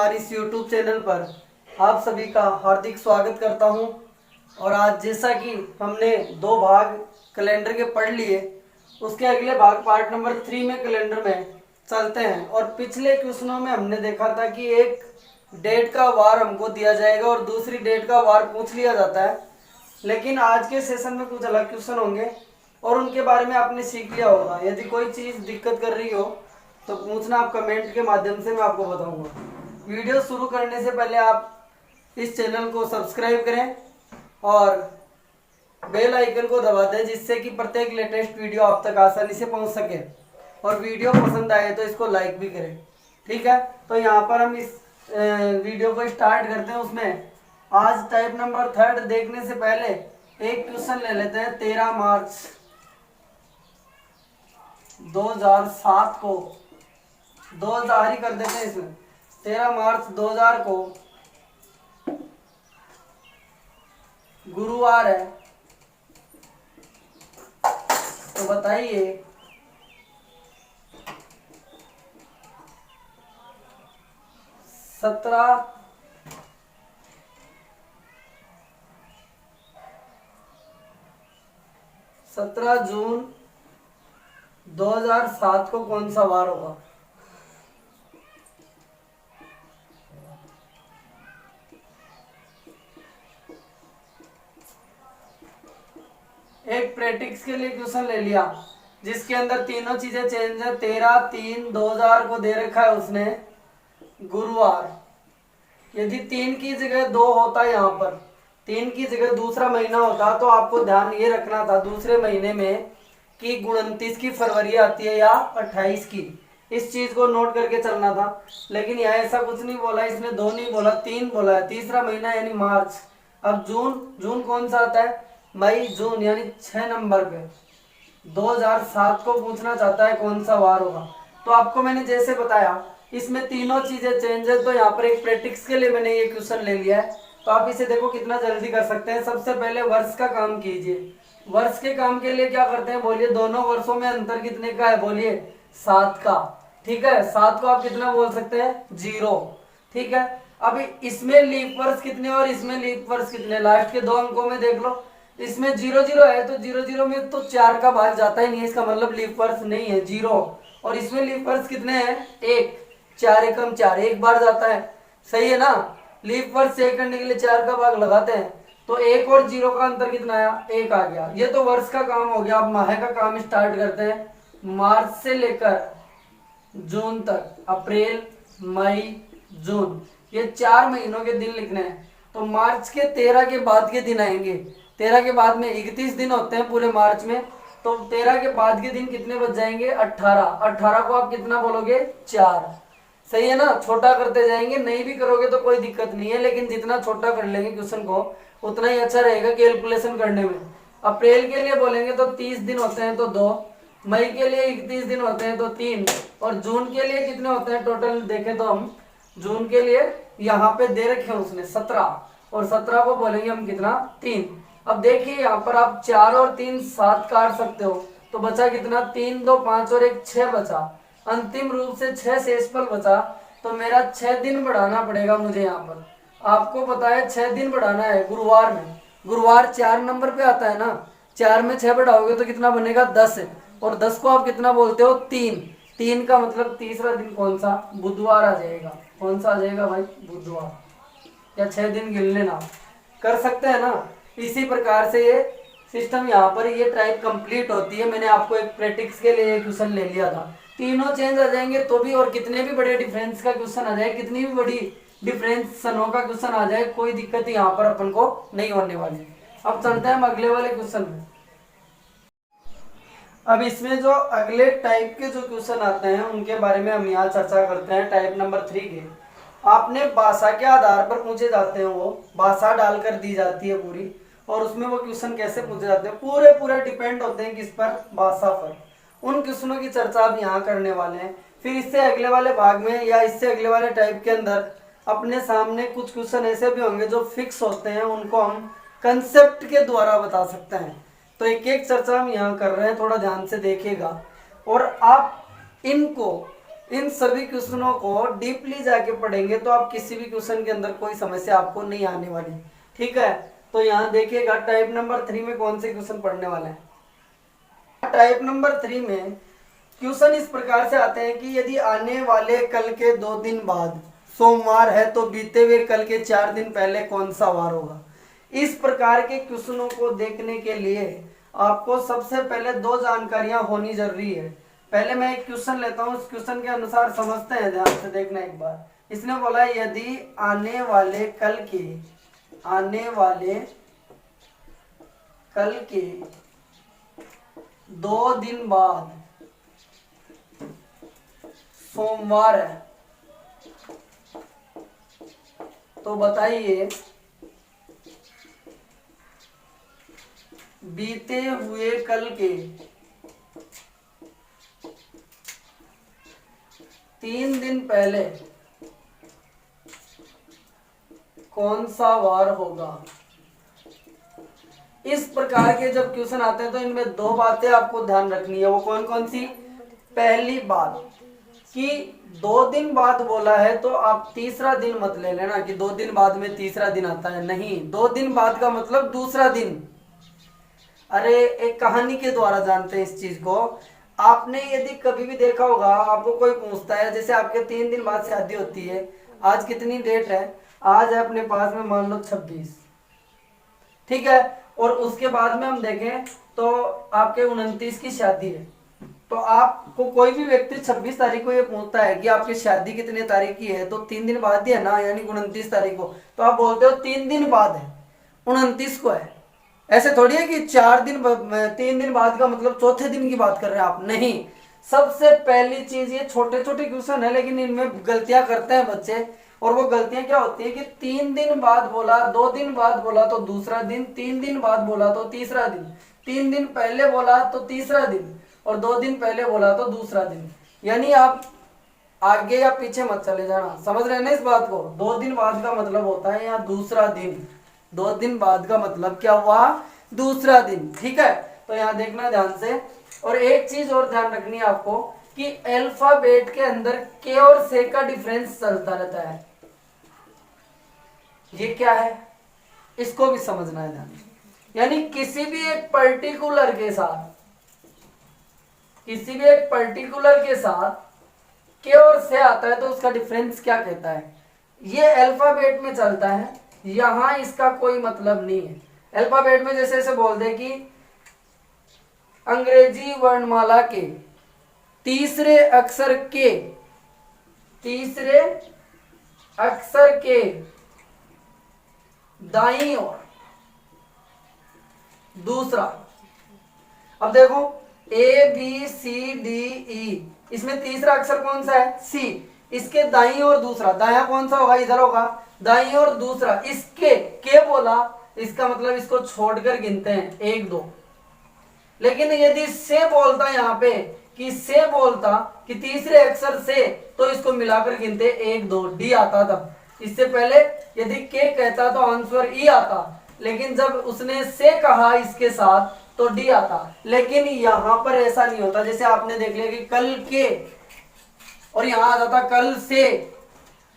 हमारे इस YouTube channel पर आप सभी का हार्दिक स्वागत करता हूं। और आज जैसा कि हमने 2 भाग कैलेंडर के पढ़ लिए, उसके अगले भाग पार्ट नंबर 3 में कैलेंडर में चलते हैं। और पिछले क्वेश्चनों में हमने देखा था कि एक डेट का वार हमको दिया जाएगा और दूसरी डेट का वार पूछ लिया जाता है। लेकिन आज के सेशन में कुछ अलग क्वेश्चन होंगे और उनके बारे में आपने सीख लिया होगा। यदि कोई चीज़ दिक्कत कर रही हो तो पूछना, आप कमेंट के माध्यम से मैं आपको बताऊंगा। वीडियो शुरू करने से पहले आप इस चैनल को सब्सक्राइब करें और बेल आइकन को दबा दें, जिससे कि प्रत्येक लेटेस्ट वीडियो आप तक आसानी से पहुंच सके। और वीडियो पसंद आए तो इसको लाइक भी करें, ठीक है। तो यहाँ पर हम इस वीडियो को स्टार्ट करते हैं। उसमें आज टाइप नंबर 3 देखने से पहले एक क्वेश्चन ले लेते हैं। 13 मार्च 2007 को 2000 ही कर देते हैं इसमें। 13 मार्च 2000 को गुरुवार है, तो बताइए 17 जून 2007 को कौन सा वार होगा। एक प्रैक्टिस के लिए क्वेश्चन ले लिया जिसके अंदर तीनों चीजें चेंज है। 13/3/2000 को दे रखा है उसने गुरुवार। यदि 3 की जगह 2 होता, यहाँ पर 3 की जगह दूसरा महीना होता, तो आपको ध्यान ये रखना था दूसरे महीने में कि 29 की फरवरी आती है या 28 की। इस चीज को नोट करके चलना था। लेकिन यहाँ ऐसा कुछ नहीं बोला, इसने 2 नहीं बोला, 3 बोला है। तीसरा महीना यानी मार्च। अब जून कौन सा आता है, मई जून, यानी 6 नंबर पे 2007 को पूछना चाहता है कौन सा वार होगा। तो आपको मैंने जैसे बताया इसमें तीनों चीजें चेंज है। तो यहाँ पर एक प्रैक्टिस के लिए मैंने ये क्वेश्चन ले लिया है। तो आप इसे देखो कितना जल्दी कर सकते हैं। सबसे पहले वर्ष का काम कीजिए। वर्ष के काम के लिए क्या करते हैं, बोलिए। दोनों वर्षों में अंतर कितने का है, बोलिए 7 का। ठीक है, 7 को आप कितना बोल सकते हैं, 0। ठीक है, अभी इसमें लीप वर्ष कितने और इसमें लीप वर्ष कितने, लास्ट के 2 अंकों में देख लो। इसमें 0 है तो 0 में तो 4 का भाग जाता ही नहीं है, इसका मतलब लीप वर्ष नहीं है, 0। और इसमें लीप वर्ष कितने हैं, 1। 4 एकम 4, एक बार जाता है, सही है ना। लीप वर्ष चेक करने के लिए 4 का भाग लगाते हैं, तो 1 और 0 का अंतर कितना आया, 1 आ गया। ये तो वर्ष का काम हो गया। अब माह का काम स्टार्ट करते हैं। मार्च से लेकर जून तक, अप्रैल मई जून, ये 4 महीनों के दिन लिखने हैं। तो मार्च के 13 के बाद के दिन आएंगे। 13 के बाद में 31 दिन होते हैं पूरे मार्च में, तो 13 के बाद के दिन कितने बच जाएंगे, 18। 18 को आप कितना बोलोगे, 4। सही है ना। छोटा करते जाएंगे, नहीं भी करोगे तो कोई दिक्कत नहीं है, लेकिन जितना छोटा कर लेंगे क्वेश्चन को उतना ही अच्छा रहेगा कैलकुलेशन करने में। अप्रैल के लिए बोलेंगे तो 30 दिन होते हैं, तो 2। मई के लिए 31 दिन होते हैं, तो 3। और जून के लिए कितने होते हैं टोटल देखें तो हम जून के लिए यहाँ पे दे रखे हैं उसने 17, और 17 को बोलेंगे हम कितना, 3। अब देखिए यहाँ पर आप 4 और 3 7 काट सकते हो, तो बचा कितना, 3 2 5 और 1 6 बचा। अंतिम रूप से 6 शेषफल बचा, तो मेरा 6 दिन बढ़ाना पड़ेगा मुझे। यहाँ पर आपको पता है 6 दिन बढ़ाना है गुरुवार में। गुरुवार 4 नंबर पे आता है ना, 4 में 6 बढ़ाओगे तो कितना बनेगा, 10 है। और 10 को आप कितना बोलते हो, 3। 3 का मतलब तीसरा दिन कौन सा, बुधवार आ जाएगा। कौन सा आ जाएगा भाई, बुधवार। या 6 दिन गिन लेना, कर सकते हैं ना। इसी प्रकार से ये सिस्टम यहाँ पर ये टाइप कंप्लीट होती है। मैंने आपको एक प्रैक्टिस के लिए क्वेश्चन ले लिया था। तीनों चेंज आ जाएंगे तो भी, और कितने भी बड़े डिफरेंस का क्वेश्चन आ जाए, कितनी भी बड़ी डिफरेंस सनों का क्वेश्चन आ जाए, कोई दिक्कत यहाँ पर अपन को नहीं होने वाली। अब चलते हैं हम अगले वाले क्वेश्चन में। अब इसमें जो अगले टाइप के जो क्वेश्चन आते हैं उनके बारे में हम यहाँ चर्चा करते हैं। टाइप नंबर 3 के आपने भाषा के आधार पर पूछे जाते हैं, वो भाषा डालकर दी जाती है पूरी, और उसमें वो क्वेश्चन कैसे पूछे जाते हैं, पूरे डिपेंड होते हैं किस पर, भाषा पर। उन क्वेश्चनों की चर्चा अब यहाँ करने वाले हैं। फिर इससे अगले वाले भाग में या इससे अगले वाले टाइप के अंदर अपने सामने कुछ क्वेश्चन ऐसे भी होंगे जो फिक्स होते हैं, उनको हम कंसेप्ट के द्वारा बता सकते हैं। तो एक एक चर्चा हम यहाँ कर रहे हैं, थोड़ा ध्यान से देखिएगा। और आप इनको इन सभी क्वेश्चनों को डीपली जाके पढ़ेंगे तो आप किसी भी क्वेश्चन के अंदर कोई समस्या आपको नहीं आने वाली। ठीक है, तो यहाँ देखिएगा टाइप नंबर 3 में कौन से क्वेश्चन पढ़ने वाले हैं। टाइप नंबर 3 में क्वेश्चन इस प्रकार से आते हैं कि यदि आने वाले कल के 2 दिन बाद सोमवार है तो बीते हुए कल के 4 दिन पहले कौन सा वार होगा। इस प्रकार के क्वेश्चनों को देखने के लिए आपको सबसे पहले 2 जानकारियां होनी जरूरी है। पहले मैं एक क्वेश्चन लेता हूं, उस क्वेश्चन के अनुसार समझते हैं, ध्यान से देखना एक बार। इसने बोला यदि आने वाले कल के 2 दिन बाद सोमवार है तो बताइए बीते हुए कल के 3 दिन पहले कौन सा वार होगा। इस प्रकार के जब क्वेश्चन आते हैं तो इनमें 2 बातें आपको ध्यान रखनी है। वो कौन कौन सी। पहली बात कि 2 दिन बाद बोला है तो आप तीसरा दिन मत ले लेना कि 2 दिन बाद में तीसरा दिन आता है, नहीं। 2 दिन बाद का मतलब दूसरा दिन। अरे एक कहानी के द्वारा जानते हैं इस चीज को। आपने यदि कभी भी देखा होगा, आपको कोई पूछता है, जैसे आपके 3 दिन बाद शादी होती है, आज कितनी डेट है, आज है अपने पास में मान लो 26, ठीक है, और उसके बाद में हम देखें तो आपके 29 की शादी है, तो आपको कोई भी व्यक्ति 26 तारीख को ये पूछता है कि आपकी शादी कितने तारीख की है, तो 3 दिन बाद ही है ना, यानी 29 तारीख को, तो आप बोलते हो 3 दिन बाद है, 29 को है। ऐसे थोड़ी है कि 3 दिन बाद का मतलब चौथे दिन की बात कर रहे हैं आप, नहीं। सबसे पहली चीज, ये छोटे छोटे क्वेश्चन है लेकिन इनमें गलतियां करते हैं बच्चे, और वो गलतियां क्या होती है कि 3 दिन बाद बोला, 2 दिन बाद बोला तो दूसरा दिन, 3 दिन बाद बोला तो तीसरा दिन, 3 दिन पहले बोला तो तीसरा दिन, और 2 दिन पहले बोला तो दूसरा दिन। यानी आप आगे या पीछे मत चले जाना, समझ रहे हैं ना इस बात को। 2 दिन बाद का मतलब होता है यहाँ दूसरा दिन, 2 दिन बाद का मतलब क्या हुआ, दूसरा दिन, ठीक है। तो यहाँ देखना ध्यान से। और एक चीज और ध्यान रखनी है आपको कि अल्फाबेट के अंदर के और से का डिफरेंस चलता रहता है। ये क्या है, इसको भी समझना है ध्यान। यानी किसी भी एक पर्टिकुलर के साथ के और से आता है तो उसका डिफरेंस क्या कहता है, ये अल्फाबेट में चलता है, यहां इसका कोई मतलब नहीं है। अल्फाबेट में जैसे ऐसे बोल दे कि अंग्रेजी वर्णमाला के तीसरे अक्षर के दाईं ओर दूसरा। अब देखो ABCDE, इसमें तीसरा अक्षर कौन सा है, C, इसके दाईं ओर दूसरा, दाया कौन सा होगा, इधर होगा, दाईं ओर दूसरा। इसके के बोला, इसका मतलब इसको छोड़कर गिनते हैं 1 2। लेकिन यदि से बोलता यहाँ पे कि से बोलता कि तीसरे अक्षर से, तो इसको मिलाकर गिनते 1 2, डी आता तब। इससे पहले यदि के कहता तो आंसर ई आता, लेकिन जब उसने से कहा इसके साथ तो डी आता। लेकिन यहाँ पर ऐसा नहीं होता, जैसे आपने देख लिया कि कल के और यहाँ आ जाता कल से,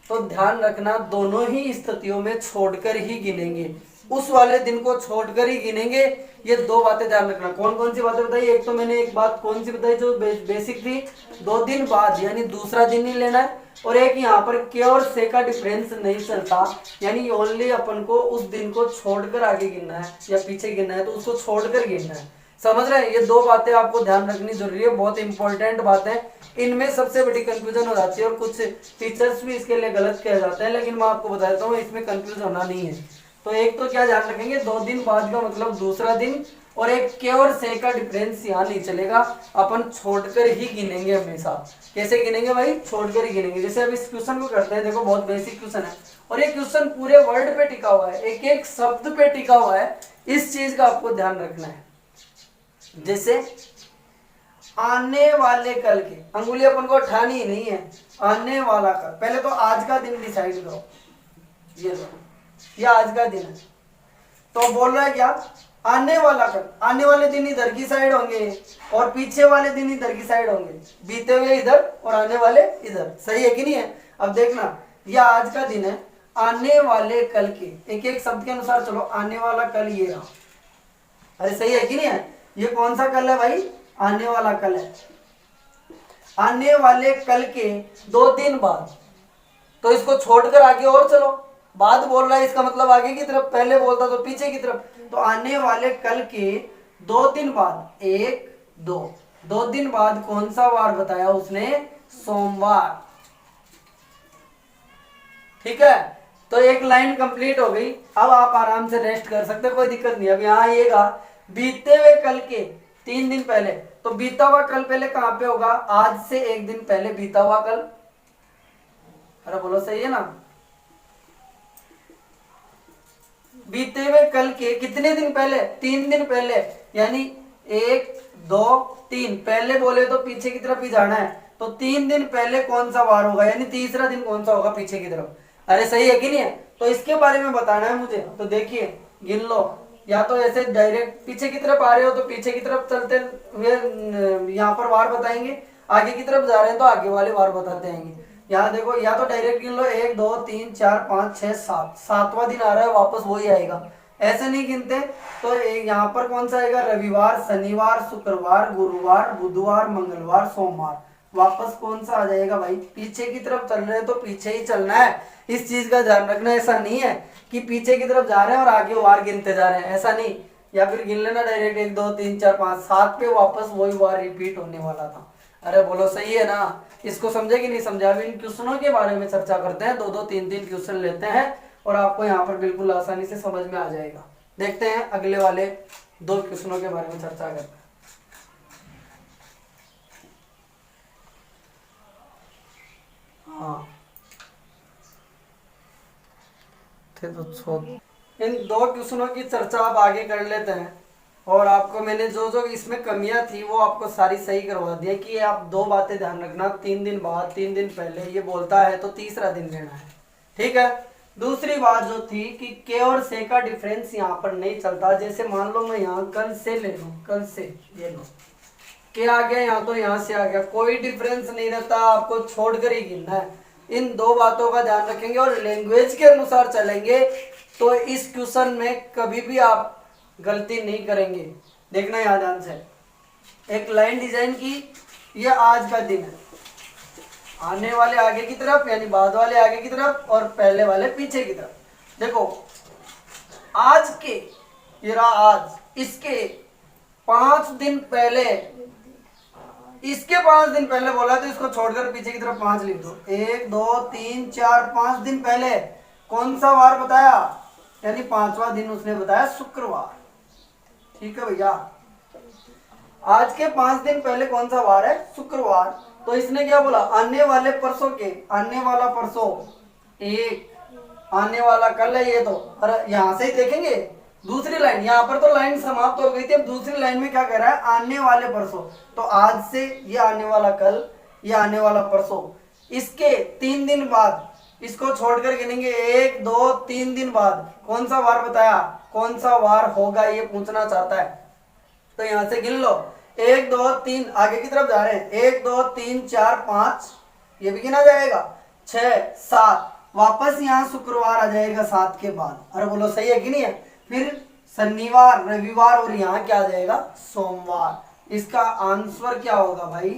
तो ध्यान रखना दोनों ही स्थितियों में छोड़कर ही गिनेंगे, उस वाले दिन को छोड़कर ही गिनेंगे। ये 2 बातें ध्यान रखना। कौन कौन सी बातें बताई, एक तो मैंने एक बात कौन सी बताई जो बेसिक थी, 2 दिन बाद यानी दूसरा दिन ही लेना है, और एक यहाँ पर के और से का डिफरेंस नहीं चलता, यानी ओनली अपन को उस दिन को छोड़कर आगे गिनना है या पीछे गिनना है तो उसको छोड़कर गिनना है, समझ रहे हैं। ये 2 बातें आपको ध्यान रखनी जरूरी है, बहुत इंपॉर्टेंट बात है। इनमें सबसे बड़ी कंफ्यूजन हो जाती है और कुछ टीचर्स भी इसके लिए गलत कह जाते हैं, लेकिन मैं आपको बता देता हूँ इसमें कंफ्यूज होना नहीं है। तो एक तो क्या ध्यान रखेंगे, 2 दिन बाद का मतलब दूसरा दिन, और एक के और से का डिफरेंस यहाँ नहीं चलेगा, अपन छोड़कर ही गिनेंगे हमेशा। कैसे गिनेंगे भाई, छोड़कर ही गिनेंगे। जैसे अब इस क्वेश्चन को करते हैं, देखो बहुत बेसिक क्वेश्चन है और ये क्वेश्चन पूरे वर्ड पे टिका हुआ है, एक एक शब्द पे टिका हुआ है, इस चीज का आपको ध्यान रखना है। जैसे आने वाले कल के, अंगुली अपन को उठानी नहीं है, आने वाला कल, पहले तो आज का दिन डिसाइड करो, ये आज का दिन है, तो बोल रहा है क्या आने वाला कल, आने वाले दिन इधर की साइड होंगे और पीछे वाले दिन इधर की साइड होंगे, बीते हुए इधर और आने वाले इधर। सही है कि नहीं है? अब देखना, यह आज का दिन है, आने वाले कल के एक एक शब्द के अनुसार चलो। आने वाला कल ये रहा, अरे सही है कि नहीं है? ये कौन सा कल है भाई? आने वाला कल है। आने वाले कल के 2 दिन बाद, तो इसको छोड़कर आगे और चलो। बाद बोल रहा है इसका मतलब आगे की तरफ, पहले बोलता तो पीछे की तरफ। तो आने वाले कल के 2 दिन बाद, 1 2 दिन बाद कौन सा वार बताया उसने? सोमवार। ठीक है, तो एक लाइन कंप्लीट हो गई। अब आप आराम से रेस्ट कर सकते, कोई दिक्कत नहीं। अब यहाँ आइएगा, बीते हुए कल के 3 दिन पहले, तो बीता हुआ कल पहले कहां पे होगा? आज से 1 दिन पहले बीता हुआ कल। अरे बोलो सही है ना? बीते हुए कल के कितने दिन पहले? 3 दिन पहले, यानी 1 2 3, पहले बोले तो पीछे की तरफ ही जाना है। तो 3 दिन पहले कौन सा वार होगा, यानी तीसरा दिन कौन सा होगा पीछे की तरफ? अरे सही है कि नहीं है? तो इसके बारे में बताना है मुझे। तो देखिए, गिन लो, या तो ऐसे डायरेक्ट पीछे की तरफ आ रहे हो तो पीछे की तरफ चलते हुए यहाँ पर वार बताएंगे, आगे की तरफ जा रहे हैं तो आगे वाले वार बताते आएंगे। यहाँ देखो, या तो डायरेक्ट गिन लो, 1 2 3 4 5 6 7, 7वां दिन आ रहा है, वापस वही आएगा। ऐसे नहीं गिनते तो यहाँ पर कौन सा आएगा? रविवार, शनिवार, शुक्रवार, गुरुवार, बुधवार, मंगलवार, सोमवार, वापस कौन सा आ जाएगा भाई? पीछे की तरफ चल रहे हैं तो पीछे ही चलना है। इस चीज का ध्यान रखना। ऐसा नहीं है कि पीछे की तरफ जा रहे हैं और आगे वार गिनते जा रहे हैं, ऐसा नहीं। या फिर गिन लेना डायरेक्ट 1 2 3 4 5 7 पे वापस वही वार रिपीट होने वाला था। अरे बोलो सही है ना? इसको समझे कि नहीं समझे? अभी इन क्वेश्चनों के बारे में चर्चा करते हैं, 2 2 3 3 क्वेश्चन लेते हैं और आपको यहाँ पर बिल्कुल आसानी से समझ में आ जाएगा। देखते हैं अगले वाले 2 क्वेश्चनों के बारे में चर्चा करते हैं। हाँ, थे तो इन 2 क्वेश्चनों की चर्चा आप आगे कर लेते हैं। और आपको मैंने जो जो इसमें कमियां थी वो आपको सारी सही करवा दी है कि आप 2 बातें ध्यान रखना, 3 दिन बाद, 3 दिन पहले ये बोलता है तो तीसरा दिन लेना है। ठीक है। दूसरी बात जो थी कि के और से का डिफरेंस यहाँ पर नहीं चलता। जैसे मान लो मैं यहाँ कल से ले लूँ, कल से ये लो, के आ गया यहाँ तो यहाँ से आ गया, कोई डिफरेंस नहीं रहता, आपको छोड़कर ही गिनना है। इन 2 बातों का ध्यान रखेंगे और लैंग्वेज के अनुसार चलेंगे तो इस क्वेश्चन में कभी भी आप गलती नहीं करेंगे। देखना यहाँ ध्यान से, एक लाइन डिजाइन की, ये आज का दिन है, आने वाले आगे की तरफ यानी बाद वाले आगे की तरफ और पहले वाले पीछे की तरफ। देखो आज के, ये रहा आज, इसके 5 दिन पहले, इसके 5 दिन पहले बोला तो इसको छोड़कर पीछे की तरफ 5 लिख दो। 1 2 3 4 5 दिन पहले कौन सा वार बताया? यानी 5वां दिन उसने बताया शुक्रवार। ठीक है भैया, आज के 5 दिन पहले कौन सा वार है? शुक्रवार। तो इसने क्या बोला? आने वाले परसों के, आने वाला परसों 1, आने वाला कल है ये तो। अरे यहां से ही देखेंगे दूसरी लाइन, यहाँ पर तो लाइन समाप्त हो गई थी, अब दूसरी लाइन में क्या कह रहा है? आने वाले परसों। तो आज से ये आने वाला कल, ये आने वाला परसों, इसके 3 दिन बाद, इसको छोड़कर गिनेंगे 1 2 3 दिन बाद कौन सा वार बताया? कौन सा वार होगा ये पूछना चाहता है। तो यहां से गिन लो, 1 2 3, आगे की तरफ जा रहे हैं, 1 2 3 4 5, ये भी गिना जाएगा, 6 7, वापस यहाँ शुक्रवार आ जाएगा 7 के बाद। अरे बोलो सही है कि नहीं है? फिर शनिवार, रविवार और यहाँ क्या आ जाएगा? सोमवार। इसका आंसर क्या होगा भाई?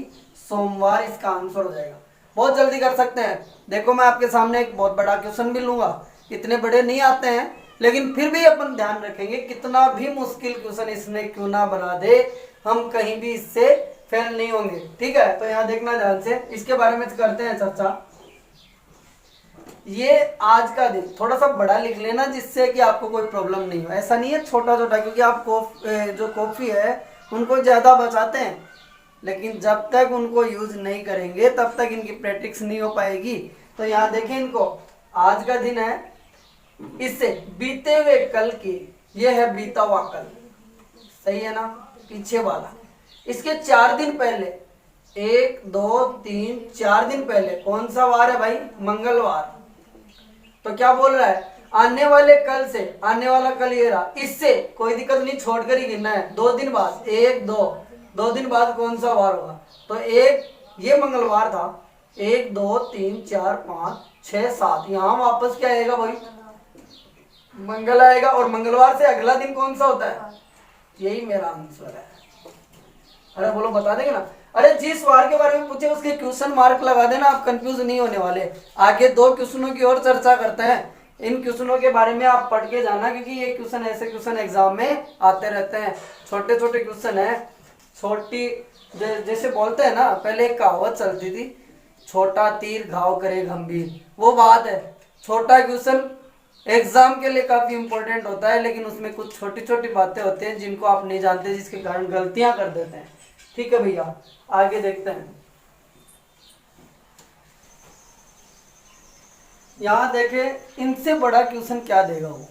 सोमवार इसका आंसर हो जाएगा। बहुत जल्दी कर सकते हैं। देखो मैं आपके सामने एक बहुत बड़ा क्वेश्चन भी लूंगा, इतने बड़े नहीं आते हैं लेकिन फिर भी अपन ध्यान रखेंगे, कितना भी मुश्किल क्वेश्चन इसने क्यों ना बना दे, हम कहीं भी इससे फेल नहीं होंगे। ठीक है, तो यहाँ देखना ध्यान से, इसके बारे में करते हैं चर्चा। ये आज का दिन थोड़ा सा बड़ा लिख लेना जिससे कि आपको कोई प्रॉब्लम नहीं हो। ऐसा नहीं है छोटा छोटा, क्योंकि आप जो कॉफी है उनको ज्यादा बचाते हैं, लेकिन जब तक उनको यूज नहीं करेंगे तब तक इनकी प्रैक्टिस नहीं हो पाएगी। तो यहाँ देखें, इनको आज का दिन है, इससे बीते हुए कल की, ये है बीता हुआ कल, सही है ना? पीछे वाला, इसके 4 दिन पहले, 1 2 3 4 दिन पहले कौन सा वार है भाई? मंगलवार। तो क्या बोल रहा है? आने वाले कल से, आने वाला कल ये रहा, इससे कोई दिक्कत नहीं, छोड़कर ही गिनना है। 2 दिन बाद, 1 2, 2 दिन बाद कौन सा वार होगा? तो एक ये मंगलवार था, 1 2 3 4 5 6 7, यहाँ वापस क्या आएगा भाई? मंगल आएगा। और मंगलवार से अगला दिन कौन सा होता है? यही मेरा आंसर है। अरे बोलो, बता देंगे ना? अरे जिस वार के बारे में पूछे उसके क्वेश्चन मार्क लगा देना, आप कंफ्यूज नहीं होने वाले। आगे 2 क्वेश्चनों की और चर्चा करते हैं, इन क्वेश्चनों के बारे में आप पढ़ के जाना, क्योंकि ये क्वेश्चन ऐसे क्वेश्चन एग्जाम में आते रहते हैं। छोटे छोटे क्वेश्चन है, छोटी जैसे बोलते हैं ना, पहले एक कहावत चलती थी, छोटा तीर घाव करे गंभीर, वो बात है। छोटा क्वेश्चन एग्जाम के लिए काफी इंपॉर्टेंट होता है, लेकिन उसमें कुछ छोटी छोटी बातें होती हैं जिनको आप नहीं जानते, जिसके कारण गलतियां कर देते हैं। ठीक है भैया, आगे देखते हैं। यहाँ देखे, इनसे बड़ा क्वेश्चन क्या देगा वो,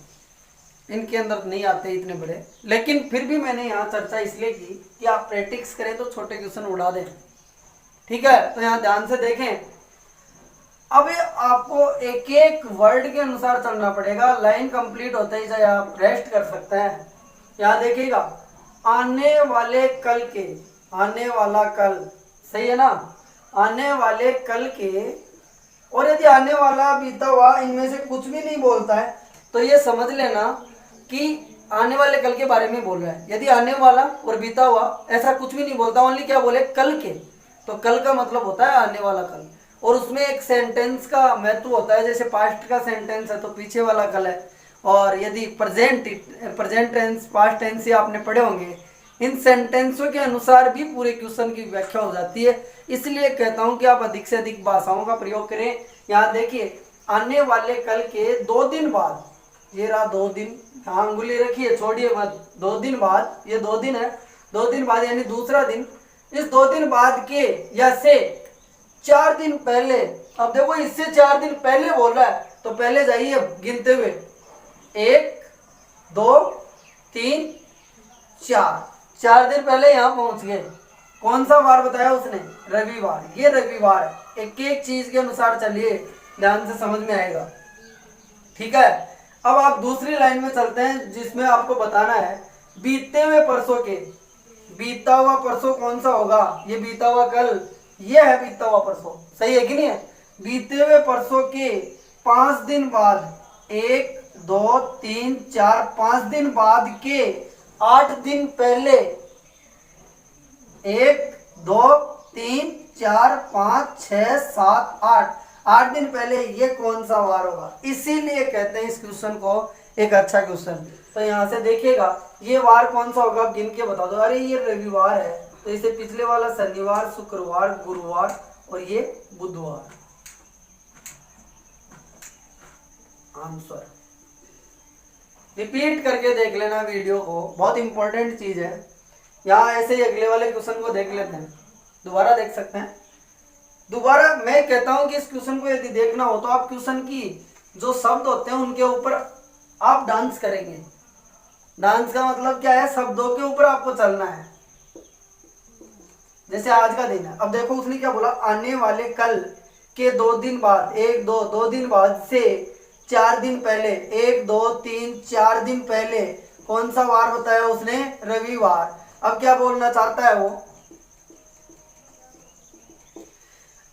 इनके अंदर नहीं आते इतने बड़े, लेकिन फिर भी मैंने यहाँ चर्चा इसलिए की कि आप प्रैक्टिस करें तो छोटे क्वेश्चन उड़ा दें। ठीक है, तो यहाँ ध्यान से देखें। अब आपको एक एक वर्ड के अनुसार चलना पड़ेगा, लाइन कंप्लीट होते ही चाहे आप रेस्ट कर सकते हैं। यहाँ देखिएगा, आने वाले कल के, आने वाला कल, सही है ना? आने वाले कल के, और यदि आने वाला बीता हुआ इनमें से कुछ भी नहीं बोलता है तो ये समझ लेना कि आने वाले कल के बारे में बोल रहा है। यदि आने वाला और बीता हुआ ऐसा कुछ भी नहीं बोलता, ओनली क्या बोले? कल के, तो कल का मतलब होता है आने वाला कल। और उसमें एक सेंटेंस का महत्व होता है, जैसे पास्ट का सेंटेंस है तो पीछे वाला कल है, और यदि प्रेजेंट टेंस, पास्ट टेंस ये आपने पढ़े होंगे, इन सेंटेंसों के अनुसार भी पूरे क्वेश्चन की व्याख्या हो जाती है। इसलिए कहता हूं कि आप अधिक से अधिक भाषाओं का प्रयोग करें। यहाँ देखिए, आने वाले कल के 2 दिन बाद, ये रहा 2 दिन, यहाँ अंगुली रखिए, छोड़िए मत, 2 दिन बाद, ये 2 दिन है, 2 दिन बाद यानी दूसरा दिन, इस 2 दिन बाद के या से 4 दिन पहले। अब देखो, इससे 4 दिन पहले बोल रहा है, तो पहले जाइए गिनते हुए, 1 2 3 4, 4 दिन पहले यहाँ पहुंच गए। कौन सा वार बताया उसने? रविवार। ये रविवार है। एक एक चीज के अनुसार चलिए, ध्यान से समझ में आएगा। ठीक है, अब आप दूसरी लाइन में चलते हैं, जिसमें आपको बताना है बीते हुए परसों के, बीता हुआ परसों कौन सा होगा? ये बीता हुआ कल, ये है बीता हुआ परसों, सही है कि नहीं है? बीते हुए परसों के 5 दिन बाद, 1 2 3 4, 5 दिन बाद के 8 दिन पहले, 1 2 3 4 5 6 7 8, 8 दिन पहले ये कौन सा वार होगा? इसीलिए कहते हैं इस क्वेश्चन को एक अच्छा क्वेश्चन। तो यहाँ से देखिएगा, ये वार कौन सा होगा, गिन के बता दो। अरे ये रविवार है, तो इसे पिछले वाला शनिवार, शुक्रवार, गुरुवार और ये बुधवार। आंसर रिपीट करके देख लेना वीडियो को, बहुत इंपॉर्टेंट चीज है। यहाँ ऐसे ही अगले वाले क्वेश्चन को देख लेते हैं, दोबारा देख सकते हैं। दोबारा मैं कहता हूं कि इस क्वेश्चन को यदि देखना हो तो आप क्वेश्चन की जो शब्द होते हैं उनके ऊपर आप डांस करेंगे। डांस का मतलब क्या है? शब्दों के ऊपर आपको चलना है। जैसे आज का दिन है, अब देखो उसने क्या बोला, आने वाले कल के 2 दिन बाद, 1 2, 2 दिन बाद से 4 दिन पहले, 1 2 3 4 दिन पहले कौन सा वार बताया उसने? रविवार। अब क्या बोलना चाहता है वो?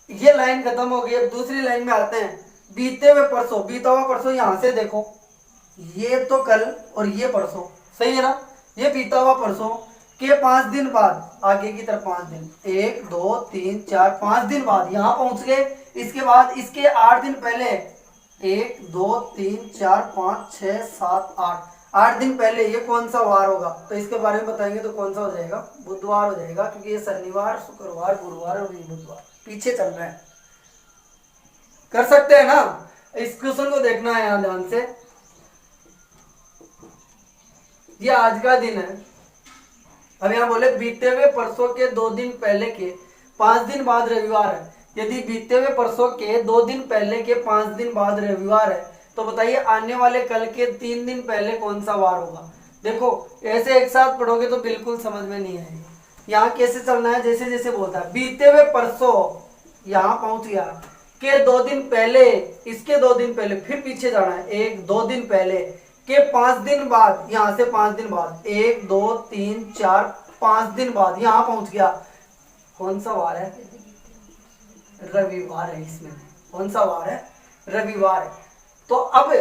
ये लाइन खत्म हो गई, अब दूसरी लाइन में आते हैं। बीते हुए परसों, बीता हुआ परसों, यहां से देखो, ये तो कल और ये परसों, सही है ना? ये बीता हुआ परसों के 5 दिन बाद, आगे की तरफ 5 दिन, 1 2 3 4 5 दिन बाद यहां पहुंच गए। इसके बाद इसके 8 दिन पहले, 1 2 3 4 5 6 7 8, 8 दिन पहले ये कौन सा वार होगा? तो इसके बारे में बताएंगे तो कौन सा हो जाएगा? बुधवार हो जाएगा, क्योंकि ये शनिवार, शुक्रवार, गुरुवार और ये बुधवार पीछे चल रहा है। कर सकते हैं ना? इस क्वेश्चन को देखना है यहां ध्यान से। ये आज का दिन है। अब यहाँ बोले बीते हुए परसों के 2 दिन पहले के 5 दिन बाद रविवार है। यदि बीते हुए परसों के 2 दिन पहले के 5 दिन बाद रविवार है, तो बताइए आने वाले कल के 3 दिन पहले कौन सा वार होगा? देखो ऐसे एक साथ पढ़ोगे तो बिल्कुल समझ में नहीं आएगी। यहाँ कैसे चलना है? जैसे जैसे बोलता है बीते हुए परसों, यहाँ पहुंच गया, के 2 दिन पहले, इसके 2 दिन पहले, फिर पीछे जाना है, 1-2 दिन पहले के 5 दिन बाद, यहां से 5 दिन बाद, 1 2 3 4 5 दिन बाद यहां पहुंच गया। कौन सा वार है? रविवार है। इसमें कौन सा वार है? रविवार है। तो अब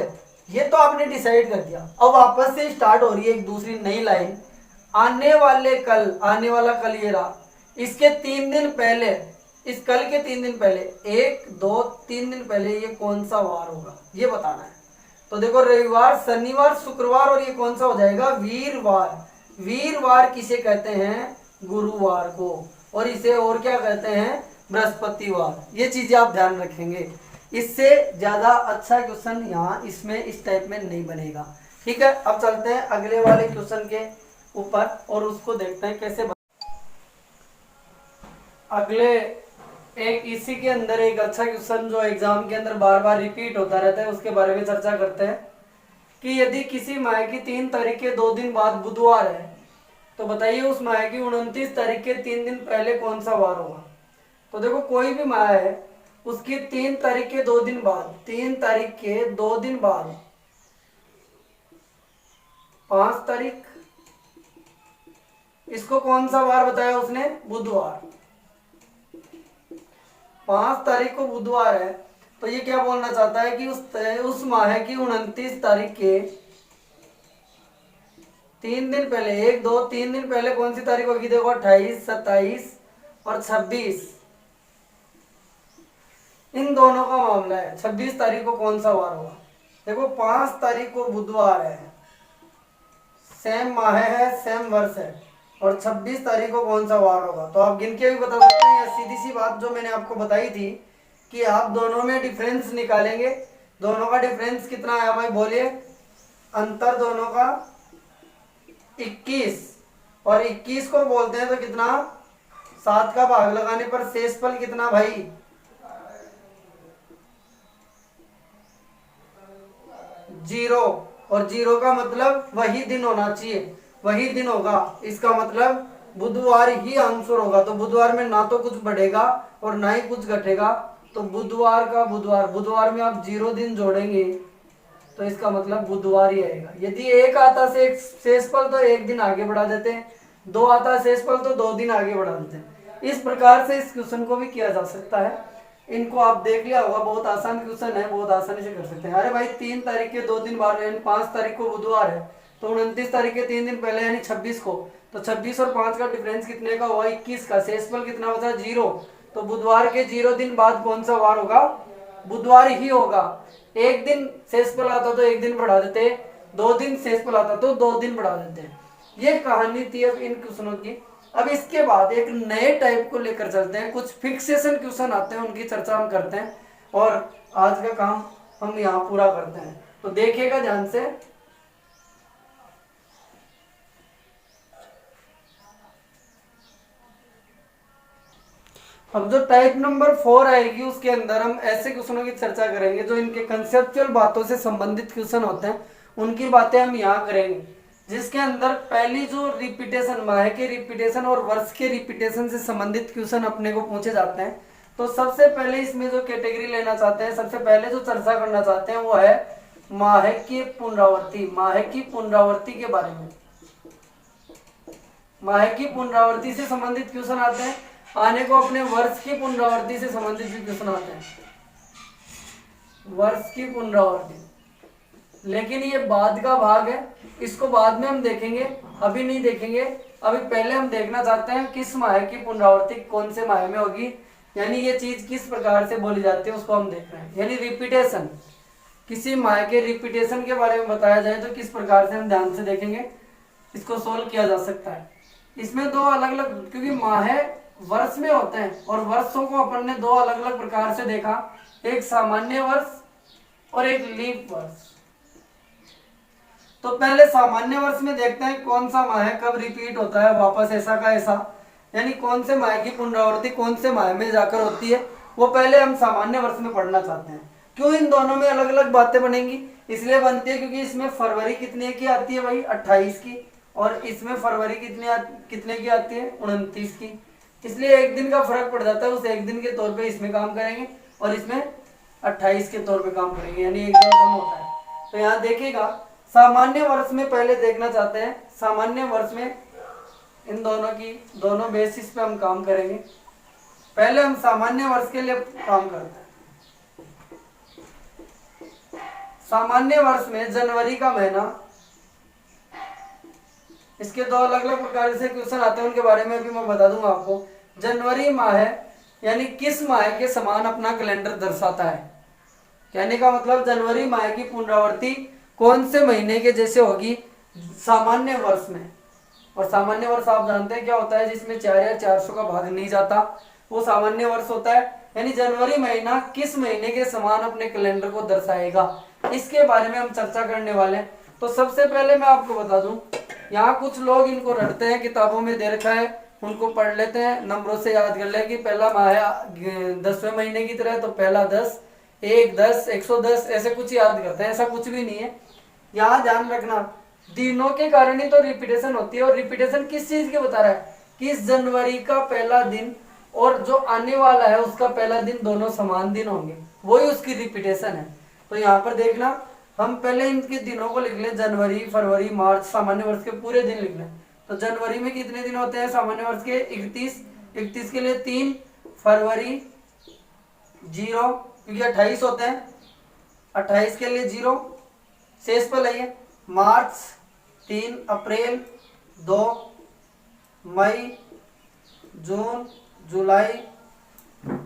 ये तो आपने डिसाइड कर दिया। अब वापस से स्टार्ट हो रही है एक दूसरी नई लाइन। आने वाले कल, आने वाला कल ये रहा, इसके 3 दिन पहले, इस कल के 3 दिन पहले, 1 2 3 दिन पहले ये कौन सा वार होगा ये बताना है। तो देखो रविवार, शनिवार, शुक्रवार और ये कौन सा हो जाएगा? वीरवार। वीरवार किसे कहते हैं? गुरुवार को। और इसे और क्या कहते हैं? बृहस्पतिवार। ये चीजें आप ध्यान रखेंगे। इससे ज्यादा अच्छा क्वेश्चन यहाँ इसमें इस टाइप में नहीं बनेगा। ठीक है, अब चलते हैं अगले वाले क्वेश्चन के ऊपर और उसको देखते हैं कैसे। अगले एक इसी के अंदर एक अच्छा क्वेश्चन जो एग्जाम के अंदर बार बार रिपीट होता रहता है उसके बारे में चर्चा करते हैं कि यदि किसी माह की 3 तारीख के 2 दिन बाद बुधवार है तो बताइए उस माह की 29 तारीख के 3 दिन पहले कौन सा वार होगा। तो देखो कोई भी माह है उसकी 3 तारीख के 2 दिन बाद, 3 तारीख के 2 दिन बाद 5 तारीख, इसको कौन सा वार बताया उसने? बुधवार। 5 तारीख को बुधवार है तो ये क्या बोलना चाहता है कि उस माह की 29 तारीख के 3 दिन पहले, 1 2 3 दिन पहले कौन सी तारीख होगी? देखो 28, 27 और 26, इन दोनों का मामला है। 26 तारीख को कौन सा वार होगा? देखो 5 तारीख को बुधवार है, सेम माह है, सेम वर्ष है, और 26 तारीख को कौन सा वार होगा? तो आप गिन के भी बता सकते हैं। या सीधी सी बात जो मैंने आपको बताई थी कि आप दोनों में डिफरेंस निकालेंगे। दोनों का डिफरेंस कितना आया भाई बोलिए? अंतर दोनों का 21, और 21 को बोलते हैं तो कितना? 7 का भाग लगाने पर शेषफल कितना भाई? 0। और 0 का मतलब वही दिन होना चाहिए, वही दिन होगा। इसका मतलब बुधवार ही आंसर होगा। तो बुधवार में ना तो कुछ बढ़ेगा और ना ही कुछ घटेगा। तो बुधवार का बुधवार, बुधवार में आप 0 दिन जोड़ेंगे तो इसका मतलब बुधवार ही आएगा। यदि 1 आता से शेषफल तो 1 दिन आगे बढ़ा देते हैं, 2 आता शेषफल तो 2 दिन आगे बढ़ा देते हैं। इस प्रकार से इस क्वेश्चन को भी किया जा सकता है। इनको आप देख लिया होगा, बहुत आसान क्वेश्चन है, बहुत आसानी से कर सकते हैं। अरे भाई 3 तारीख के 2 दिन बाद यानी 5 तारीख को बुधवार है तो 29 तारीख के 3 दिन पहले यानी 26 को, तो 26 और 5 का डिफरेंस कितने का हुआ? 21 का। शेषफल कितना बचा? 0। तो बुधवार के 0 दिन बाद कौन सा वार होगा? बुधवार ही होगा। 1 दिन शेषफल आता तो 1 दिन बढ़ा देते, 2 दिन शेषफल आता तो 2 दिन बढ़ा देते। ये कहानी थी अब इन क्वेश्चनों की। अब इसके बाद एक नए टाइप को लेकर चलते हैं। कुछ फिक्सेशन क्वेश्चन आते हैं, उनकी चर्चा हम करते हैं और आज का काम हम यहाँ पूरा करते हैं। तो देखिएगा ध्यान से। अब जो टाइप नंबर 4 आएगी उसके अंदर हम ऐसे क्वेश्चनों की चर्चा करेंगे जो इनके कंसेप्चुअल बातों से संबंधित क्वेश्चन होते हैं, उनकी बातें हम यहाँ करेंगे। जिसके अंदर पहली जो रिपीटेशन, माह के रिपीटेशन और वर्ष के रिपीटेशन से संबंधित क्वेश्चन अपने को पूछे जाते हैं। तो सबसे पहले इसमें जो कैटेगरी लेना चाहते हैं, सबसे पहले जो चर्चा करना चाहते हैं वो है माह की पुनरावृत्ति। माह की पुनरावृत्ति के बारे में, माह की पुनरावृत्ति से संबंधित क्वेश्चन आते हैं। आने को अपने वर्ष की पुनरावृत्ति से संबंधित भी क्वेश्चन आते हैं, वर्ष की पुनरावृत्ति। लेकिन ये बाद का भाग है, इसको बाद में हम देखेंगे, अभी नहीं देखेंगे। अभी पहले हम देखना चाहते हैं किस माह की पुनरावृत्ति कौन से माह में होगी, यानी ये चीज किस प्रकार से बोली जाती है उसको हम देख रहे हैं। यानी रिपीटेशन, किसी माह के रिपीटेशन के बारे में बताया जाए तो किस प्रकार से हम ध्यान से देखेंगे, इसको सोल्व किया जा सकता है। इसमें 2 अलग अलग, क्योंकि माह वर्ष में होते हैं और वर्षों को अपन ने 2 अलग अलग प्रकार से देखा, एक सामान्य वर्ष और एक लीप वर्ष। तो पहले सामान्य वर्ष में देखते हैं कौन सा माह कब रिपीट होता है वापस ऐसा का ऐसा, यानी कौन से माह की पुनरावृत्ति कौन से माह में जाकर होती है, वो पहले हम सामान्य वर्ष में पढ़ना चाहते हैं। क्यों इन दोनों में अलग अलग बातें बनेंगी? इसलिए बनती है क्योंकि इसमें फरवरी कितने की आती है भाई? 28 की, और इसमें फरवरी कितने की आती है? 29 की। इसलिए 1 दिन का फर्क पड़ जाता है, उस 1 दिन के तौर पे इसमें काम करेंगे और इसमें 28 के तौर पे काम करेंगे, यानी एक दो कम होता है। तो यहाँ देखिएगा सामान्य वर्ष में पहले देखना चाहते हैं, सामान्य वर्ष में इन दोनों की दोनों बेसिस पे हम काम करेंगे। पहले हम सामान्य वर्ष के लिए काम करते हैं। सामान्य वर्ष में जनवरी का महीना, इसके दो अलग अलग प्रकार से क्वेश्चन आते हैं, उनके बारे में भी मैं बता दूंगा आपको। जनवरी माह यानी किस माह के समान अपना कैलेंडर दर्शाता है, कहने का मतलब जनवरी माह की पुनरावृत्ति कौन से महीने के जैसे होगी सामान्य वर्ष में। और सामान्य वर्ष आप जानते हैं क्या होता है, जिसमें 4 या 400 का भाग नहीं जाता, वो सामान्य वर्ष होता है। यानी जनवरी महीना किस महीने के समान अपने कैलेंडर को दर्शाएगा, इसके बारे में हम चर्चा करने वाले हैं। तो सबसे पहले मैं आपको बता दूं, यहाँ कुछ लोग इनको रटते हैं, किताबों में दे रखा है, उनको पढ़ लेते हैं, नंबरों से याद कर ले कि पहला माह है 10वें महीने की तरह, तो पहला 10, 1, 10, 110 ऐसे कुछ याद करते हैं, ऐसा कुछ भी नहीं है। यहाँ ध्यान रखना दिनों के कारण ही तो रिपीटेशन होती है, और रिपीटेशन किस चीज की बता रहा है कि इस जनवरी का पहला दिन और जो आने वाला है उसका पहला दिन दोनों समान दिन होंगे, वही उसकी रिपीटेशन है। तो यहाँ पर देखना, हम पहले इनके दिनों को लिख लें, जनवरी, फरवरी, मार्च, सामान्य वर्ष के पूरे दिन लिख लें। तो जनवरी में कितने दिन होते हैं सामान्य वर्ष के? 31, 31 के लिए 3, फरवरी 0 क्योंकि 28 होते हैं, 28 के लिए 0 शेष पर लाइए, मार्च 3, अप्रैल 2, मई, जून, जुलाई,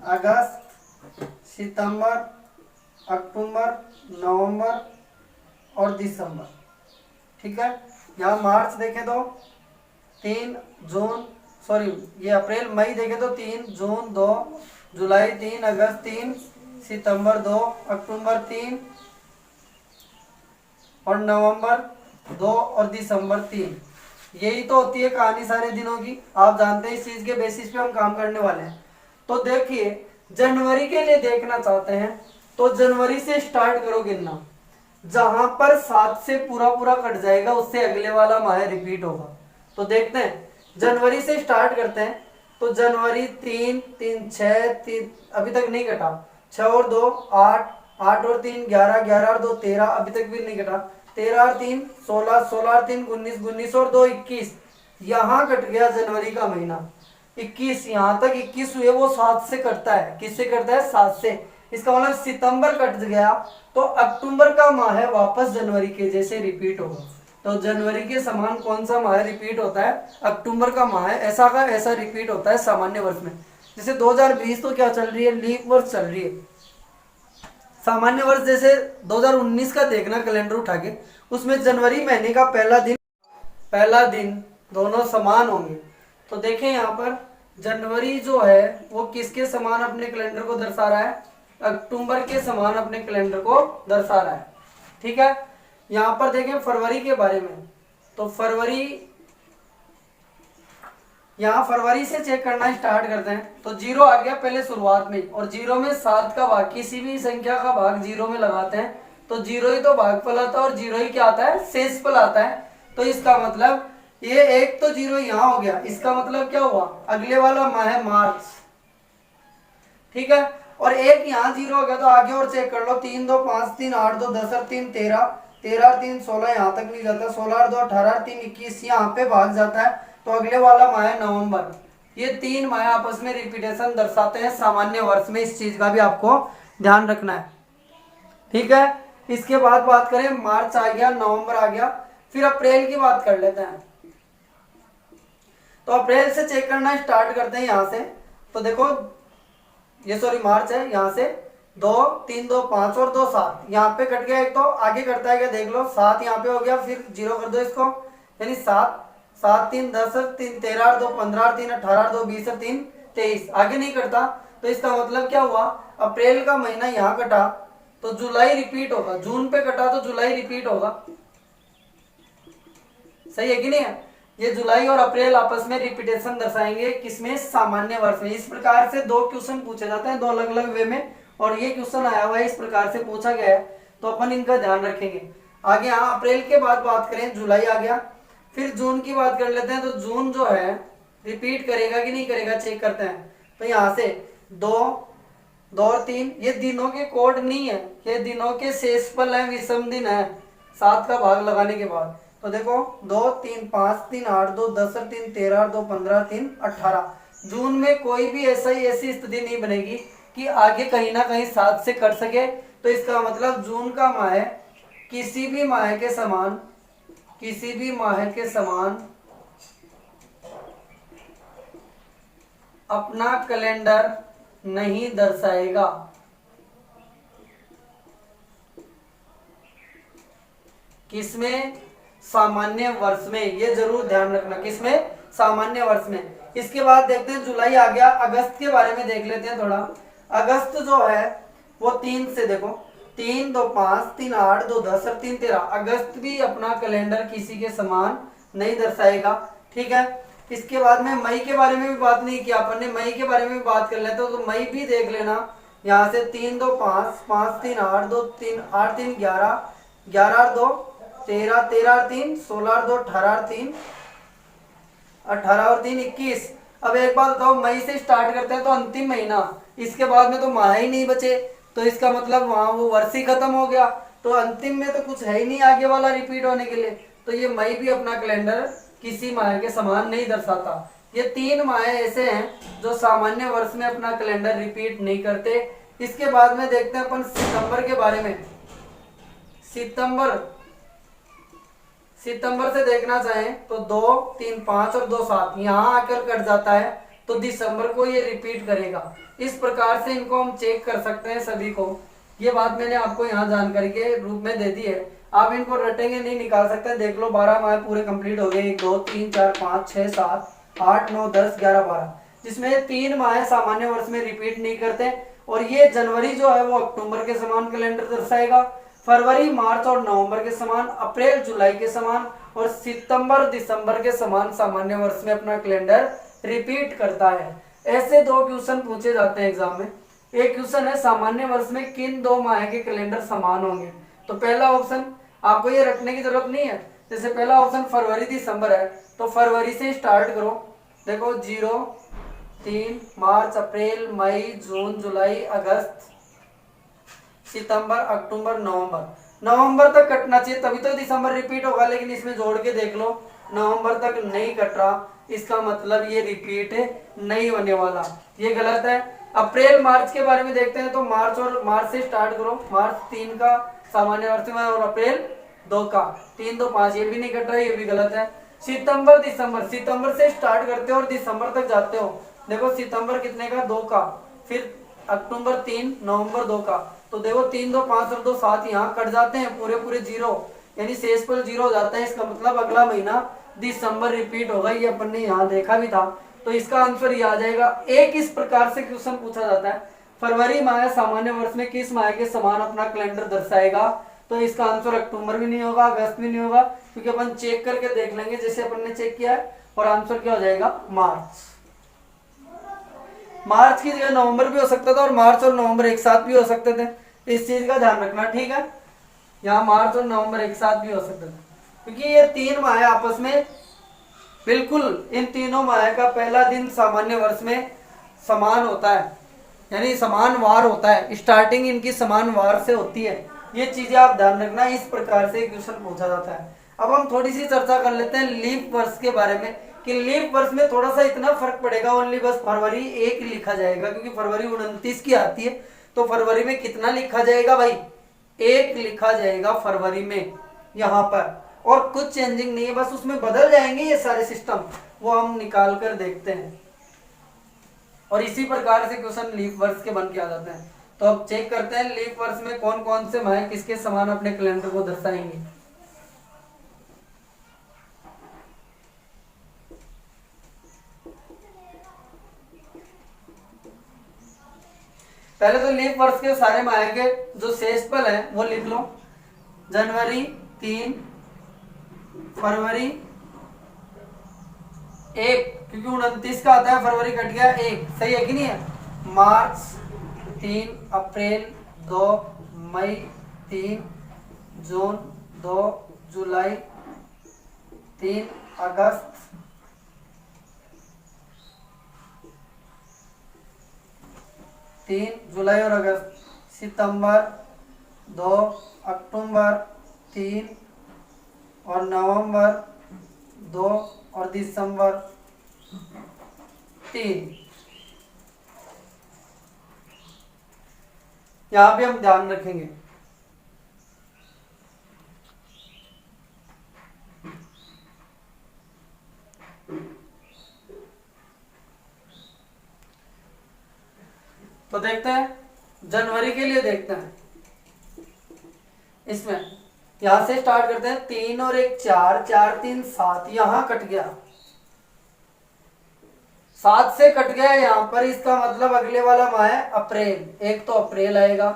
अगस्त, सितंबर, अक्टूबर, नवंबर और दिसंबर। ठीक है, यहाँ मार्च देखें तो 3 जून, सॉरी ये अप्रैल, मई देखें तो 3, जून 2, जुलाई 3, अगस्त 3, सितंबर 2, अक्टूबर 3 और नवंबर 2 और दिसंबर 3। यही तो होती है कहानी सारे दिनों की, आप जानते हैं, इस चीज के बेसिस पे हम काम करने वाले हैं। तो देखिए जनवरी के लिए देखना चाहते हैं तो जनवरी से स्टार्ट करो गिनना, जहां पर 7 से पूरा पूरा कट जाएगा उससे अगले वाला माह रिपीट होगा। तो देखते हैं, जनवरी से स्टार्ट करते हैं। तो जनवरी 3, 3, 6, 3 अभी तक नहीं कटा, 6 और 2 8, 8 और 3 11, 11 और 2 13 अभी तक भी नहीं कटा, 13 और 3 16, 16 और 3 19, 19 और 2 21, यहाँ कट गया जनवरी का महीना 21। यहाँ तक 21 हुए, वो 7 से कटता है, किससे कटता है? 7 से। इसका मतलब सितंबर कट गया तो अक्टूबर का माह है वापस जनवरी के जैसे रिपीट होगा। तो जनवरी के समान कौन सा माह रिपीट होता है? अक्टूबर का माह है, ऐसा का ऐसा रिपीट होता है सामान्य वर्ष में। जैसे 2020 तो क्या चल रही है? लीप वर्ष चल रही है। सामान्य वर्ष जैसे 2019 का देखना कैलेंडर उठा के, उसमें जनवरी महीने का पहला दिन दोनों समान होंगे। तो देखें यहाँ पर जनवरी जो है वो किसके समान अपने कैलेंडर को दर्शा रहा है? अक्टूबर के समान अपने कैलेंडर को दर्शा रहा है। ठीक है, यहाँ पर देखें फरवरी के बारे में। तो फरवरी, यहाँ फरवरी से चेक करना स्टार्ट करते हैं। तो 0 आ गया पहले शुरुआत में, और 0 में 7 का भाग, किसी भी संख्या का भाग 0 में लगाते हैं तो 0 ही तो भागफल आता है और 0 ही क्या आता है? शेषफल आता है। तो इसका मतलब ये एक तो 0 यहाँ हो गया, इसका मतलब क्या हुआ? अगले वाला माह है मार्च। ठीक है, और एक यहाँ 0 हो गया, तो आगे और चेक कर लो, 3, 2, 5, 3, 8, 2, 10 और 3 13, 13 और 3 16 यहाँ तक नहीं जाता, 16 और 2 18 और 3 21 यहाँ पे भाग जाता है। तो अगले वाला माह है नवंबर। ये 3 माह आपस में रिपीटेशन दर्शाते हैं सामान्य वर्ष में, इस चीज का भी आपको ध्यान रखना है। ठीक है, इसके बाद बात करें, मार्च आ गया, नवंबर आ गया, फिर अप्रैल की बात कर लेते हैं। तो अप्रैल से चेक करना स्टार्ट करते हैं यहाँ से। तो देखो ये सॉरी मार्च है, यहाँ से 2, 3, 2, 5 और 2 7 यहाँ पे कट गया एक, तो आगे कटता है क्या देख लो, 7 यहाँ पे हो गया, फिर 0 कर दो इसको, यानी 7, 7 3 10 और 3 13 और 2 15 और 3 18 और 2 20 और 3 23, आगे नहीं कटता। तो इसका मतलब क्या हुआ? अप्रैल का महीना यहाँ कटा तो जुलाई रिपीट होगा, जून पे कटा तो जुलाई रिपीट होगा। सही है कि नहीं है? ये जुलाई और अप्रैल आपस में रिपीटेशन दर्शाएंगे, किसमें? सामान्य वर्ष में। इस प्रकार से 2 क्वेश्चन पूछे जाते हैं, 2 अलग अलग वे में, और ये क्वेश्चन आया हुआ है इस प्रकार से पूछा गया है, तो अपन इनका ध्यान रखेंगे। आगे यहाँ अप्रैल के बाद बात करें, जुलाई आ गया, फिर जून की बात कर लेते हैं। तो जून जो है रिपीट करेगा कि नहीं करेगा चेक करते हैं। तो यहाँ से 2, 2 और 3 ये दिनों के कोड नहीं है, ये दिनों के शेषफल है, विषम दिन है 7 का भाग लगाने के बाद। तो देखो 2 3 5 3 8 2 10 और 3 13 और 2 15 3 18। जून में कोई भी ऐसी स्थिति नहीं बनेगी कि आगे कहीं ना कहीं 7 से कट सके। तो इसका मतलब जून का माह किसी भी माह के समान, किसी भी माह के समान अपना कैलेंडर नहीं दर्शाएगा। किसमें? सामान्य वर्ष में, ये जरूर ध्यान रखना, किसमें? सामान्य वर्ष में। इसके बाद देखते हैं जुलाई आ गया, अगस्त के बारे में देख लेते हैं थोड़ा। अगस्त जो है वो 3 से, देखो 3 2 5 3 8 2 10 और 3 13। अगस्त भी अपना कैलेंडर किसी के समान नहीं दर्शाएगा, ठीक है। इसके बाद में मई के बारे में भी बात नहीं किया अपन ने, मई के बारे में भी बात कर लेते हो। तो मई भी देख लेना, यहाँ से 3 2 5 5 3 8 2 3 8 3 11 11 और 2 13 13 और 3 16 और 2 18 और 3 18 और 3 21। अब एक बात बताओ, मई से स्टार्ट करते हैं तो अंतिम महीना, इसके बाद में तो माह ही नहीं बचे, तो इसका मतलब वहां वो वर्ष ही खत्म हो गया। तो अंतिम में तो कुछ है ही नहीं आगे वाला रिपीट होने के लिए। तो ये मई भी अपना कैलेंडर किसी माह के समान नहीं दर्शाता। ये 3 माह ऐसे हैं जो सामान्य वर्ष में अपना कैलेंडर रिपीट नहीं करते। इसके बाद में देखते हैं अपन सितंबर के बारे में। सितंबर से देखना चाहें तो 2 3 5 और 2 7 यहाँ आकर कट जाता है, तो दिसंबर को ये रिपीट करेगा। इस प्रकार से इनको हम चेक कर सकते हैं सभी को। ये बात मैंने आपको यहाँ जानकारी के रूप में दे दी है, आप इनको रटेंगे नहीं, निकाल सकते हैं। देख लो 12 माह पूरे कंप्लीट हो गए, 1 2 3 4 5 6 7 8 9 10 11 12, जिसमें 3 माह सामान्य वर्ष में रिपीट नहीं करते। और ये जनवरी जो है वो अक्टूबर के समान कैलेंडर दर्शाएगा, फरवरी मार्च और नवंबर के समान, अप्रैल जुलाई के समान, और सितंबर दिसंबर के समान सामान्य वर्ष में अपना कैलेंडर रिपीट करता है। ऐसे 2 क्वेश्चन पूछे जाते हैं एग्जाम में। एक क्वेश्चन है सामान्य वर्ष में किन 2 माह के कैलेंडर समान होंगे। तो पहला ऑप्शन आपको ये रखने की जरूरत नहीं है, जैसे पहला ऑप्शन फरवरी दिसंबर है तो फरवरी से स्टार्ट करो। देखो 0 3 मार्च अप्रैल मई जून जुलाई अगस्त सितंबर अक्टूबर नवंबर तक कटना चाहिए, तभी तो दिसंबर रिपीट होगा। लेकिन इसमें जोड़ के देख लो नवंबर तक नहीं कट रहा, इसका मतलब ये रिपीट नहीं होने वाला, ये गलत है। अप्रैल मार्च के बारे में देखते हैं तो मार्च से स्टार्ट करो। मार्च 3 का सामान्य वर्ष में और अप्रैल 2 का, 3 2 5, ये भी नहीं कट रहा, ये भी गलत है। सितंबर से स्टार्ट करते हो और दिसंबर तक जाते हो। देखो सितंबर कितने का? 2 का, फिर अक्टूबर 3 नवंबर 2 का, तो देखो 3 2 5 और 2 7 यहाँ कट जाते हैं, पूरे 0, यानी शेषफल 0 हो जाता है। इसका मतलब अगला महीना दिसंबर रिपीट होगा, ये अपन ने यहाँ देखा भी था। तो इसका आंसर ये आ जाएगा। एक इस प्रकार से क्वेश्चन पूछा जाता है, फरवरी माह सामान्य वर्ष में किस माह के समान अपना कैलेंडर दर्शाएगा। तो इसका आंसर अक्टूबर भी नहीं होगा, अगस्त भी नहीं होगा, क्योंकि अपन चेक करके देख लेंगे जैसे अपन ने चेक किया है। और आंसर क्या हो जाएगा? मार्च की जगह नवंबर भी हो सकता था और मार्च और नवंबर एक साथ भी हो सकते थे, इस चीज का ध्यान रखना, ठीक है। यहाँ मार्च और नवंबर एक साथ भी हो सकते थे, क्योंकि ये 3 माह आपस में बिल्कुल, इन तीनों माह का पहला दिन सामान्य वर्ष में समान होता है, यानी समान वार होता है, स्टार्टिंग इनकी समान वार से होती है। ये चीजें आप ध्यान रखना, इस प्रकार से क्वेश्चन पूछा जाता है। अब हम थोड़ी सी चर्चा कर लेते हैं लीप वर्ष के बारे में, कि लीप वर्ष में थोड़ा सा इतना फर्क पड़ेगा, ओनली बस फरवरी 1 लिखा जाएगा, क्योंकि फरवरी 29 की आती है। तो फरवरी में कितना लिखा जाएगा भाई? 1 लिखा जाएगा फरवरी में यहाँ पर, और कुछ चेंजिंग नहीं है, बस उसमें बदल जाएंगे ये सारे सिस्टम, वो हम निकाल कर देखते हैं। और इसी प्रकार से क्वेश्चन लीप वर्ष के बन के आ जाते हैं। तो अब चेक करते हैं लीप वर्ष में कौन कौन से माह किसके समान अपने कैलेंडर को दर्शाएंगे। पहले तो लीप वर्ष के सारे माह के जो शेषफल है वो लिख लो। जनवरी 3, फरवरी 1, क्योंकि 29 का आता है, फरवरी कट गया 1, सही है कि नहीं है। मार्च 3, अप्रैल 2, मई 3, जून 2, जुलाई 3, अगस्त 3 जुलाई और अगस्त, सितंबर 2, अक्टूबर 3 और नवंबर 2 और दिसंबर 3। यहाँ पे हम ध्यान रखेंगे। तो देखते हैं जनवरी के लिए, देखते हैं इसमें यहां से स्टार्ट करते हैं। 3 और 1 4, 4 3 7, यहां कट गया, 7 से कट गया यहां पर, इसका मतलब अगले वाला माह है अप्रैल। एक तो अप्रैल आएगा,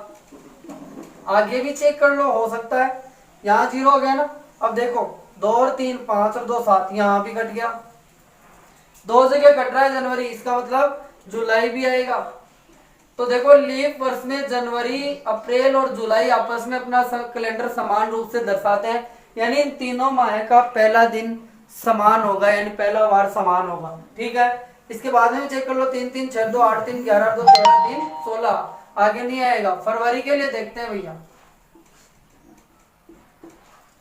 आगे भी चेक कर लो, हो सकता है यहाँ 0 हो गया ना। अब देखो 2 और 3 5 और 2 7, यहाँ भी कट गया, 2 जगह कट रहा है जनवरी, इसका मतलब जुलाई भी आएगा। तो देखो लीप वर्ष में जनवरी, अप्रैल और जुलाई आपस में अपना कैलेंडर समान रूप से दर्शाते हैं, यानी इन तीनों माह का पहला दिन समान होगा, यानी पहला वार समान होगा। ठीक है, इसके बाद में चेक कर लो 3 3 6 2 8 3 11 2 13 3 16, आगे नहीं आएगा। फरवरी के लिए देखते हैं भैया,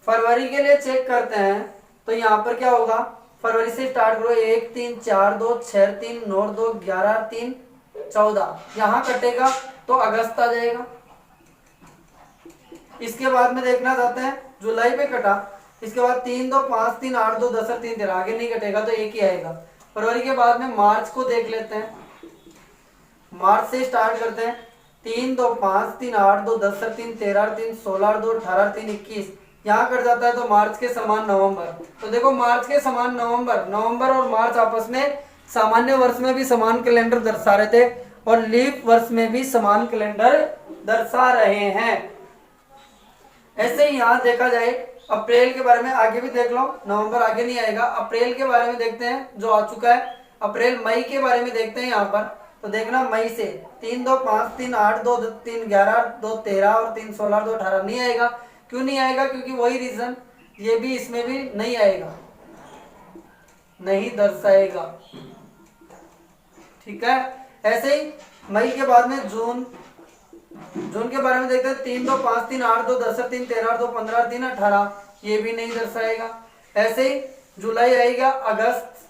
फरवरी के लिए चेक करते हैं। तो यहाँ पर क्या होगा, फरवरी से स्टार्ट करो, 1 3 4 2 6 3 9 2 11 3 14, यहाँ कटेगा तो अगस्त आ जाएगा। इसके बाद में देखना चाहते हैं जुलाई पे कटा, इसके बाद 3 2 5 3 8 2 10 3 13, आगे नहीं कटेगा तो एक ही आएगा। फरवरी के बाद में मार्च को देख लेते हैं, मार्च से स्टार्ट करते हैं। 3 2 5 3 8 2 10 3 13 3 16 2 18 3 21, यहाँ कट जाता है तो मार्च के समान नवंबर। तो देखो मार्च के समान नवंबर, नवंबर और मार्च आपस में सामान्य वर्ष में भी समान कैलेंडर दर्शा रहे थे और लीप वर्ष में भी समान कैलेंडर दर्शा रहे हैं। ऐसे ही यहाँ देखा जाए अप्रैल के बारे में, आगे भी देख लो, नवंबर आगे नहीं आएगा। अप्रैल के बारे में देखते हैं जो आ चुका है, अप्रैल। मई के बारे में देखते हैं यहाँ पर, तो देखना मई से 3 2 5 3 8 2 3 11 2 13 और 3 16 2 18, नहीं आएगा। क्यों नहीं आएगा, क्योंकि वही रीजन, ये भी इसमें भी नहीं आएगा, नहीं दर्शाएगा। ठीक है, ऐसे ही मई के बाद में जून, जून के बारे में देखते हैं। 3 2 5 3 8 2 10 3 13 2 15 3 18, ये भी नहीं दर्शाएगा। ऐसे ही जुलाई आएगा। अगस्त,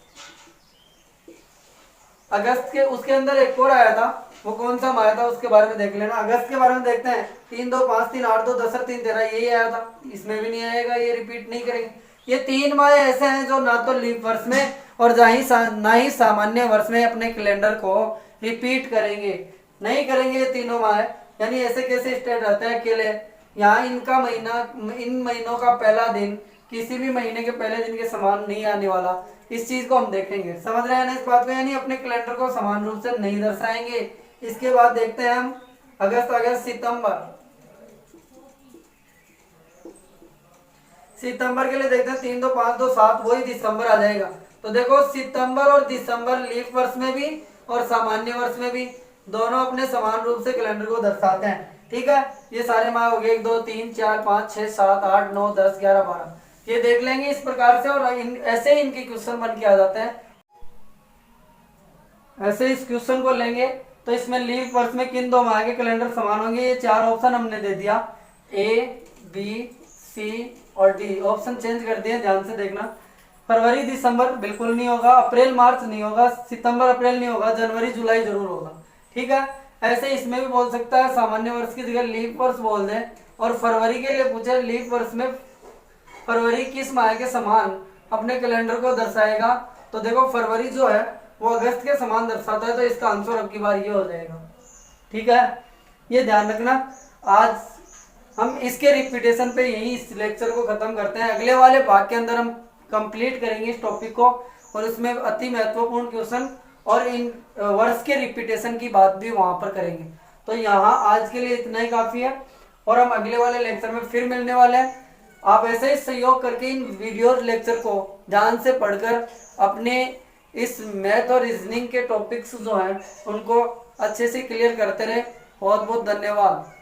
अगस्त के उसके अंदर एक और आया था, वो कौन सा आया था उसके बारे में देख लेना। अगस्त के बारे में देखते हैं, 3 2 5 3 8 2 10 3 13, यही आया था, इसमें भी नहीं आएगा, ये रिपीट नहीं करेंगे। ये 3 माह ऐसे हैं जो ना तो लीप वर्ष में और ना ही सामान्य वर्ष में अपने कैलेंडर को रिपीट करेंगे, नहीं करेंगे ये तीनों माह। यानी ऐसे कैसे स्टेट रहते हैं अकेले, यहाँ इनका महीना, इन महीनों का पहला दिन किसी भी महीने के पहले दिन के समान नहीं आने वाला, इस चीज को हम देखेंगे। समझ रहे हैं ना इस बात को, यानी अपने कैलेंडर को समान रूप से नहीं दर्शाएंगे। इसके बाद देखते हैं हम अगस्त, सितंबर, सितंबर के लिए देखते हैं 3 2 5 2 7, वही दिसंबर आ जाएगा। तो देखो सितंबर और दिसंबर लीप वर्ष में भी और सामान्य वर्ष में भी दोनों अपने समान रूप से कैलेंडर को दर्शाते हैं। ठीक है, ये सारे माह हो गए, 1 2 3 4 5 6 7 8 9 10 11 12, ये देख लेंगे इस प्रकार से। और ऐसे ही इनके क्वेश्चन बन के आ जाते हैं। ऐसे इस क्वेश्चन को लेंगे तो इसमें लीप वर्ष में किन 2 माह के कैलेंडर समान होंगे, ये 4 ऑप्शन हमने दे दिया, ए बी सी और डी। ऑप्शन चेंज कर दिए, ध्यान से देखना। फरवरी दिसंबर बिल्कुल नहीं होगा, अप्रैल मार्च नहीं होगा, सितंबर अप्रैल नहीं होगा, जनवरी जुलाई जरूर होगा। ठीक है, ऐसे इसमें भी बोल सकता है सामान्य वर्ष की जगह लीप वर्ष बोल दें। और फरवरी के लिए पूछे लीप वर्ष में फरवरी किस माह के समान अपने कैलेंडर को दर्शाएगा, तो देखो फरवरी जो है वो अगस्त के समान दर्शाता है, तो इसका आंसर अब की बार ये हो जाएगा। ठीक है, ये ध्यान रखना। आज हम इसके रिपीटेशन पे यही इस लेक्चर को खत्म करते हैं। अगले वाले भाग के अंदर हम कंप्लीट करेंगे इस टॉपिक को, और इसमें अति महत्वपूर्ण क्वेश्चन और इन वर्ड्स के रिपीटेशन की बात भी वहां पर करेंगे। तो यहाँ आज के लिए इतना ही काफी है, और हम अगले वाले लेक्चर में फिर मिलने वाले हैं। आप ऐसे ही सहयोग करके इन वीडियो लेक्चर को ध्यान से पढ़कर अपने इस मैथ और रीजनिंग के टॉपिक्स जो हैं उनको अच्छे से क्लियर करते रहे। बहुत बहुत धन्यवाद।